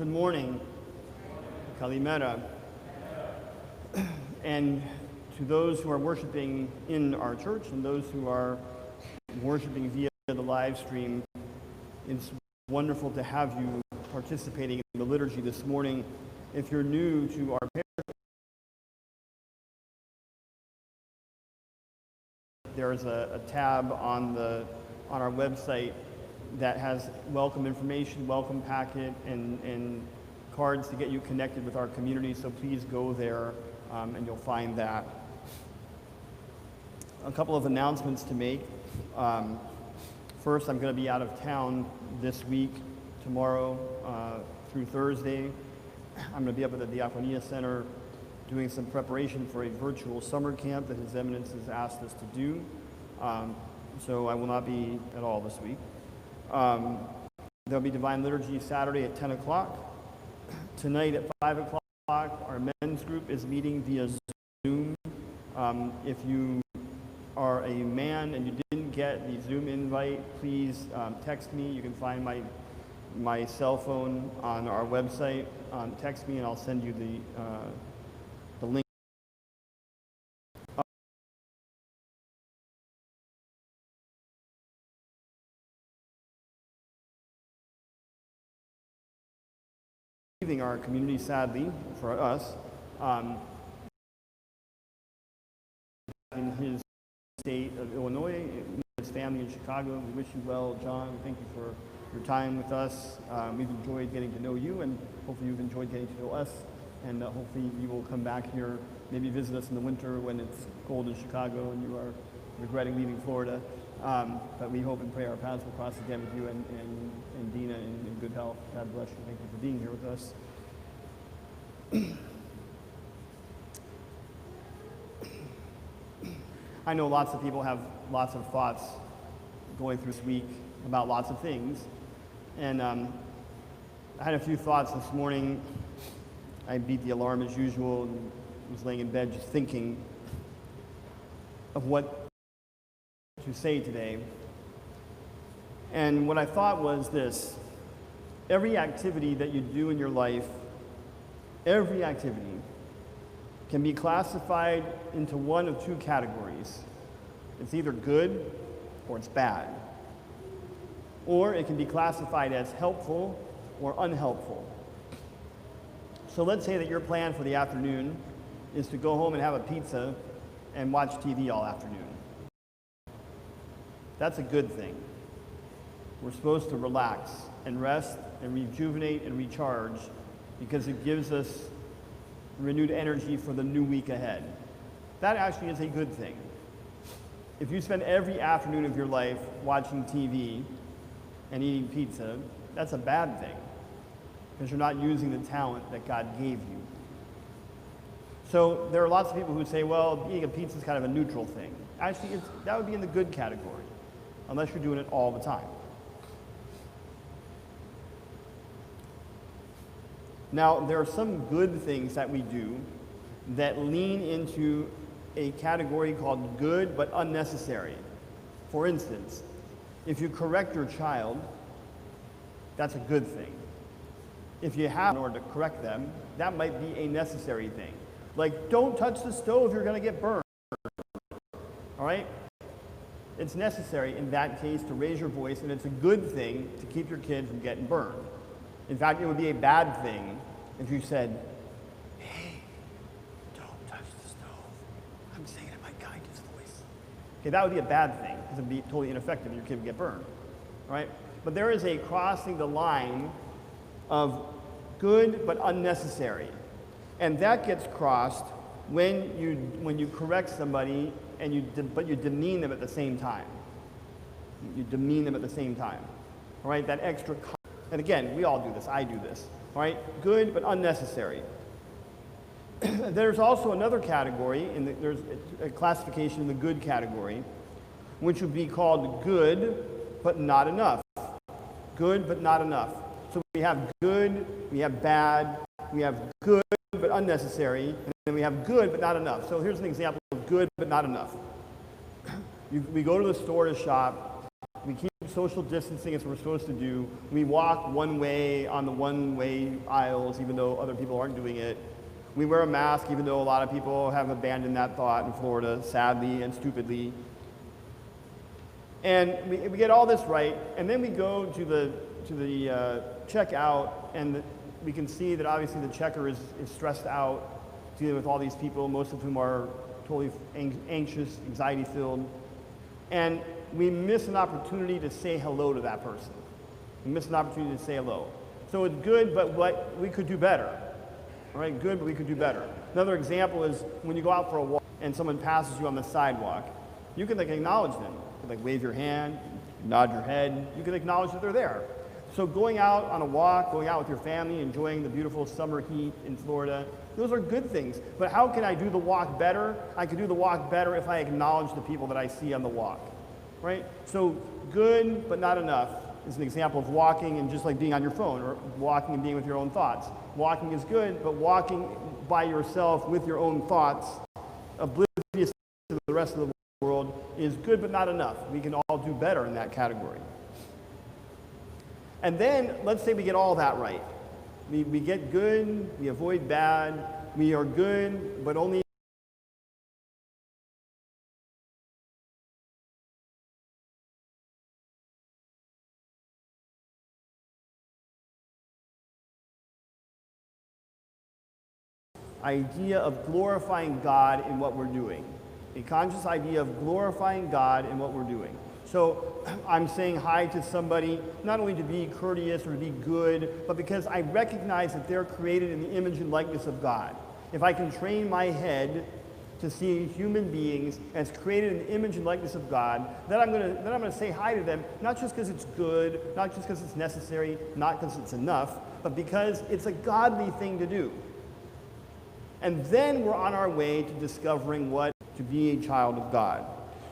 Good morning, Kalimera. And to those who are worshiping in our church and those who are worshiping via the live stream, it's wonderful to have you participating in the liturgy this morning. If you're new to our parish, there's a tab on our website that has welcome information, welcome packet, and cards to get you connected with our community. So please go there and you'll find that. A couple of announcements to make. First, I'm going to be out of town this week, tomorrow through Thursday. I'm going to be up at the Diaconia Center doing some preparation for a virtual summer camp that His Eminence has asked us to do. So I will not be at all this week. There'll be Divine Liturgy Saturday at 10 o'clock. Tonight at 5 o'clock, our men's group is meeting via Zoom. If you are a man and you didn't get the Zoom invite, please text me. You can find my cell phone on our website. Text me and I'll send you the link. Leaving our community, sadly, for us, in his state of Illinois, his family in Chicago. We wish you well, John. Thank you for your time with us. We've enjoyed getting to know you, and hopefully you've enjoyed getting to know us, and hopefully you will come back here, maybe visit us in the winter when it's cold in Chicago and you are regretting leaving Florida. But we hope and pray our paths will cross again with you and Dina in good health. God bless you. Thank you for being here with us. I know lots of people have lots of thoughts going through this week about lots of things. And I had a few thoughts this morning. I beat the alarm as usual and was laying in bed just thinking of what to say today. And what I thought was this: every activity that you do in your life, every activity can be classified into one of two categories. It's either good or it's bad. Or it can be classified as helpful or unhelpful. So let's say that your plan for the afternoon is to go home and have a pizza and watch TV all afternoon. That's a good thing. We're supposed to relax and rest and rejuvenate and recharge because it gives us renewed energy for the new week ahead. That actually is a good thing. If you spend every afternoon of your life watching TV and eating pizza, that's a bad thing because you're not using the talent that God gave you. So there are lots of people who say, well, eating a pizza is kind of a neutral thing. Actually, that would be in the good category, unless you're doing it all the time. Now, there are some good things that we do that lean into a category called good but unnecessary. For instance, if you correct your child, that's a good thing. If you have, in order to correct them, that might be a necessary thing. Like, don't touch the stove, you're going to get burned. All right? It's necessary in that case to raise your voice, and it's a good thing to keep your kid from getting burned. In fact, it would be a bad thing if you said, hey, don't touch the stove. I'm saying it in my guidance voice. Okay, that would be a bad thing because it would be totally ineffective and your kid would get burned. All right? But there is a crossing the line of good but unnecessary. And that gets crossed when you correct somebody but you demean them at the same time. You demean them at the same time. All right? That extra. And again, we all do this. I do this. All right? Good but unnecessary. There's also another category. There's a classification in the good category, which would be called good but not enough. Good but not enough. So we have good, we have bad, we have good but unnecessary, and then we have good but not enough. So here's an example of good but not enough. We go to the store to shop, We keep social distancing as we're supposed to do. We walk one way on the one-way aisles, even though other people aren't doing it. We wear a mask, even though a lot of people have abandoned that thought in Florida, sadly and stupidly. And we get all this right, and then we go to the checkout, and we can see that obviously the checker is stressed out, dealing with all these people, most of whom are totally anxious, anxiety-filled. And we miss an opportunity to say hello to that person. We miss an opportunity to say hello. So it's good, but what we could do better. All right, good, but we could do better. Another example is when you go out for a walk and someone passes you on the sidewalk, you can acknowledge them. You can wave your hand, nod your head. You can acknowledge that they're there. So going out on a walk, going out with your family, enjoying the beautiful summer heat in Florida, those are good things. But how can I do the walk better? I can do the walk better if I acknowledge the people that I see on the walk, right? So good, but not enough is an example of walking and just like being on your phone, or walking and being with your own thoughts. Walking is good, but walking by yourself with your own thoughts, oblivious to the rest of the world, is good, but not enough. We can all do better in that category. And then, let's say we get all that right. We get good, we avoid bad, we are good, but only idea of glorifying God in what we're doing. A conscious idea of glorifying God in what we're doing. So I'm saying hi to somebody, not only to be courteous or to be good, but because I recognize that they're created in the image and likeness of God. If I can train my head to see human beings as created in the image and likeness of God, then I'm gonna say hi to them, not just because it's good, not just because it's necessary, not because it's enough, but because it's a godly thing to do. And then we're on our way to discovering what to be a child of God.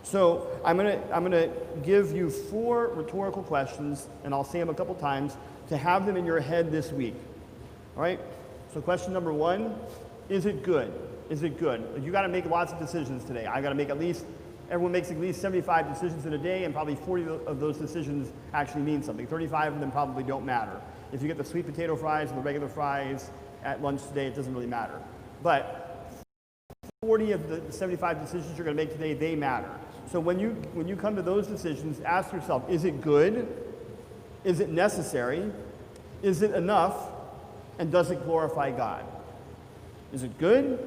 So I'm gonna give you 4 rhetorical questions, and I'll say them a couple times to have them in your head this week. All right? So question number 1, is it good? Is it good? You got to make lots of decisions today. I got to make everyone makes at least 75 decisions in a day, and probably 40 of those decisions actually mean something. 35 of them probably don't matter. If you get the sweet potato fries and the regular fries at lunch today, it doesn't really matter. But 40 of the 75 decisions you're going to make today, they matter. So when you come to those decisions, ask yourself, is it good? Is it necessary? Is it enough? And does it glorify God? Is it good?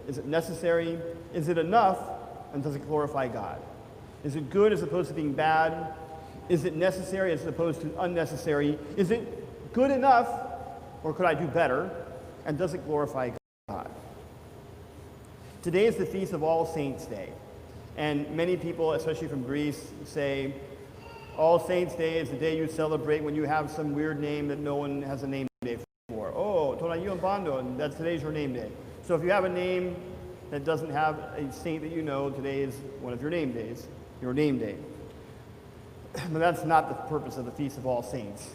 Is it necessary? Is it enough? And does it glorify God? Is it good as opposed to being bad? Is it necessary as opposed to unnecessary? Is it good enough, or could I do better? And does it glorify God? Today is the Feast of All Saints' Day. And many people, especially from Greece, say All Saints' Day is the day you celebrate when you have some weird name that no one has a name day for. Oh, Tonayu and Bando, and today's your name day. So if you have a name that doesn't have a saint that you know, today is one of your name days, your name day. But that's not the purpose of the Feast of All Saints.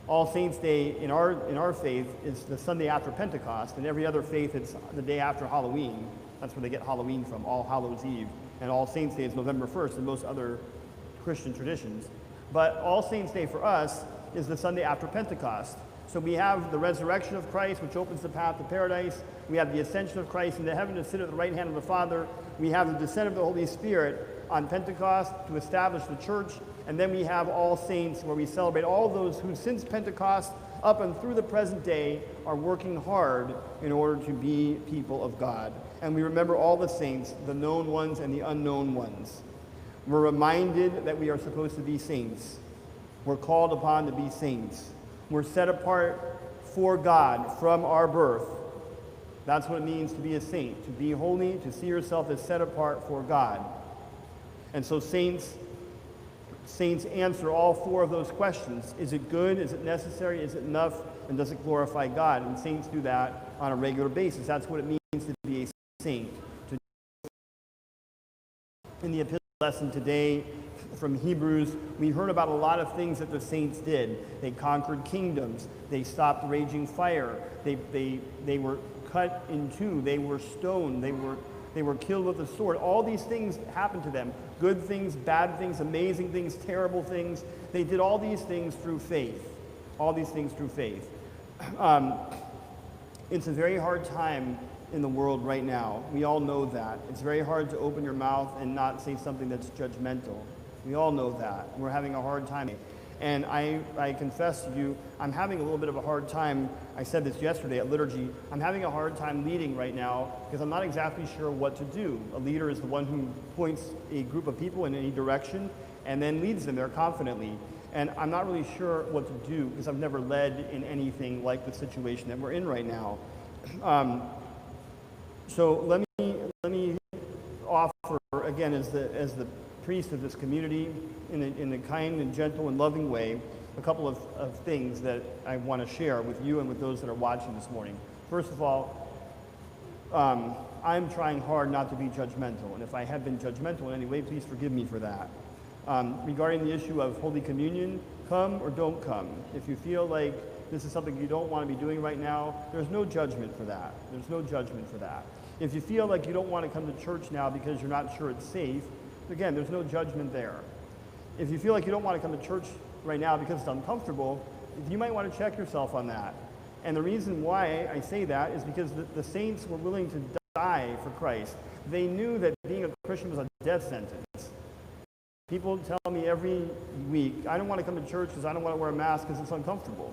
All Saints' Day in our faith is the Sunday after Pentecost, and every other faith it's the day after Halloween. That's where they get Halloween from, All Hallows Eve. And All Saints' Day is November 1st in most other Christian traditions. But All Saints' Day for us is the Sunday after Pentecost. So we have the resurrection of Christ, which opens the path to paradise. We have the ascension of Christ into heaven to sit at the right hand of the Father. We have the descent of the Holy Spirit on Pentecost to establish the church. And then we have All Saints, where we celebrate all those who since Pentecost up and through the present day are working hard in order to be people of God. And we remember all the saints, the known ones and the unknown ones. We're reminded that we are supposed to be saints. We're called upon to be saints. We're set apart for God from our birth. That's what it means to be a saint, to be holy, to see yourself as set apart for God. And so saints answer all 4 of those questions. Is it good? Is it necessary? Is it enough? And does it glorify God? And saints do that on a regular basis. That's what it means to be a saint. In the epistle lesson today from Hebrews, we heard about a lot of things that the saints did. They conquered kingdoms. They stopped raging fire. They were cut in two. They were stoned. They were They were killed with the sword. All these things happened to them. Good things, bad things, amazing things, terrible things. They did all these things through faith. All these things through faith. It's a very hard time in the world right now. We all know that. It's very hard to open your mouth and not say something that's judgmental. We all know that. We're having a hard time. And I confess to you, I'm having a little bit of a hard time. I said this yesterday at liturgy. I'm having a hard time leading right now because I'm not exactly sure what to do. A leader is the one who points a group of people in any direction and then leads them there confidently. And I'm not really sure what to do because I've never led in anything like the situation that we're in right now. So let me offer again as the priest of this community in a kind and gentle and loving way a couple of things that I want to share with you and with those that are watching this morning. First of all, I'm trying hard not to be judgmental, and if I have been judgmental in any way, please forgive me for that. Regarding the issue of Holy Communion, come or don't come. If you feel like this is something you don't want to be doing right now, there's no judgment for that. There's no judgment for that. If you feel like you don't want to come to church now because you're not sure it's safe, again, there's no judgment there. If you feel like you don't want to come to church right now because it's uncomfortable, you might want to check yourself on that. And the reason why I say that is because the saints were willing to die for Christ. They knew that being a Christian was a death sentence. People tell me every week, I don't want to come to church because I don't want to wear a mask because it's uncomfortable.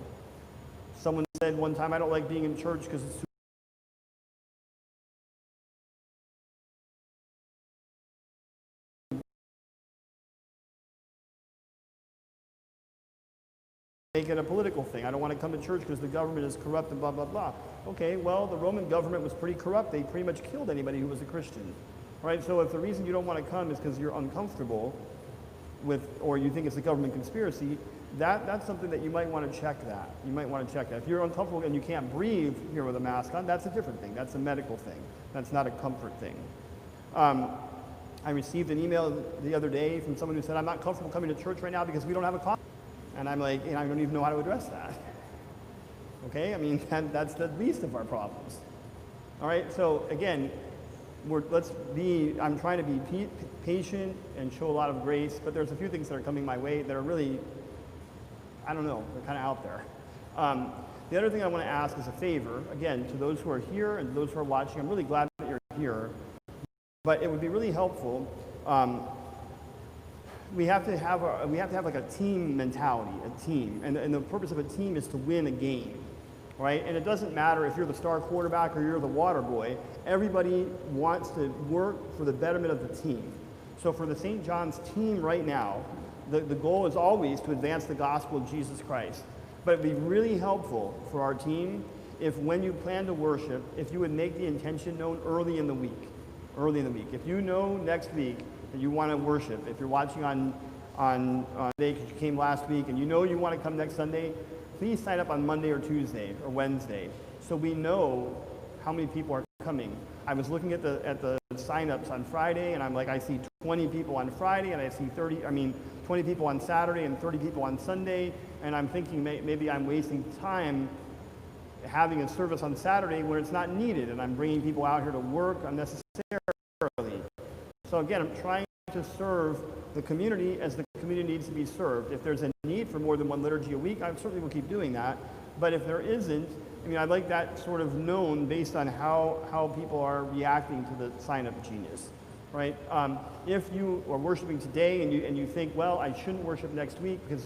Someone said one time, I don't like being in church because it's too make it a political thing. I don't want to come to church because the government is corrupt and blah, blah, blah. Okay, well, the Roman government was pretty corrupt. They pretty much killed anybody who was a Christian. Right? So if the reason you don't want to come is because you're uncomfortable with, or you think it's a government conspiracy, that's something that you might want to check that. You might want to check that. If you're uncomfortable and you can't breathe here with a mask on, that's a different thing. That's a medical thing. That's not a comfort thing. I received an email the other day from someone who said, I'm not comfortable coming to church right now because we don't have a coffee. And I'm like, I don't even know how to address that. Okay, I mean, that's the least of our problems. All right, so again, I'm trying to be patient and show a lot of grace, but there's a few things that are coming my way that are really, I don't know, they're kind of out there. The other thing I want to ask is a favor, again, to those who are here and those who are watching. I'm really glad that you're here, but it would be really helpful. We have to have like a team mentality, a team, and the purpose of a team is to win a game, right? And it doesn't matter if you're the star quarterback or you're the water boy. Everybody wants to work for the betterment of the team. So for the St. John's team right now, the goal is always to advance the gospel of Jesus Christ. But it'd be really helpful for our team if when you plan to worship, if you would make the intention known early in the week. If you know next week that you want to worship, if you're watching on Sunday because you came last week and you know you want to come next Sunday, please sign up on Monday or Tuesday or Wednesday so we know how many people are coming. I was looking at the sign-ups on Friday and I'm like, I see 20 people on Friday and I see 20 people on Saturday and 30 people on Sunday, and I'm thinking maybe I'm wasting time having a service on Saturday where it's not needed and I'm bringing people out here to work unnecessarily. So again, I'm trying to serve the community as the community needs to be served. If there's a need for more than one liturgy a week, I certainly will keep doing that. But if there isn't, I mean, I'd like that sort of known based on how people are reacting to the sign-up genius, right? If you are worshiping today and you think, well, I shouldn't worship next week because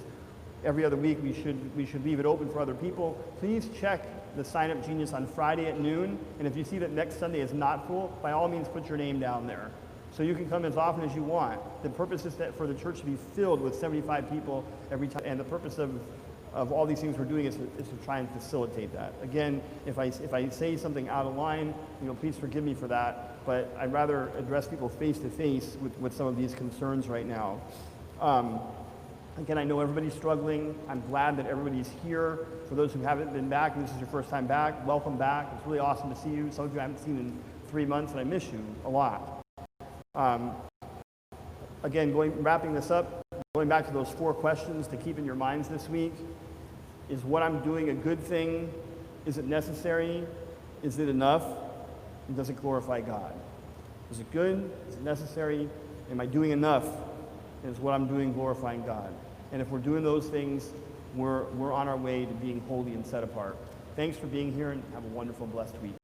every other week we should leave it open for other people, please check the sign-up genius on Friday at noon. And if you see that next Sunday is not full, by all means put your name down there. So you can come as often as you want. The purpose is that for the church to be filled with 75 people every time. And the purpose of all these things we're doing is to try and facilitate that. Again, if I say something out of line, please forgive me for that. But I'd rather address people face to face with some of these concerns right now. Again, I know everybody's struggling. I'm glad that everybody's here. For those who haven't been back, and this is your first time back, welcome back. It's really awesome to see you. Some of you I haven't seen in 3 months, and I miss you a lot. Again, wrapping this up, going back to those 4 questions to keep in your minds this week. Is what I'm doing a good thing? Is it necessary? Is it enough? And does it glorify God? Is it good? Is it necessary? Am I doing enough? And is what I'm doing glorifying God? And if we're doing those things, we're on our way to being holy and set apart. Thanks for being here, and have a wonderful, blessed week.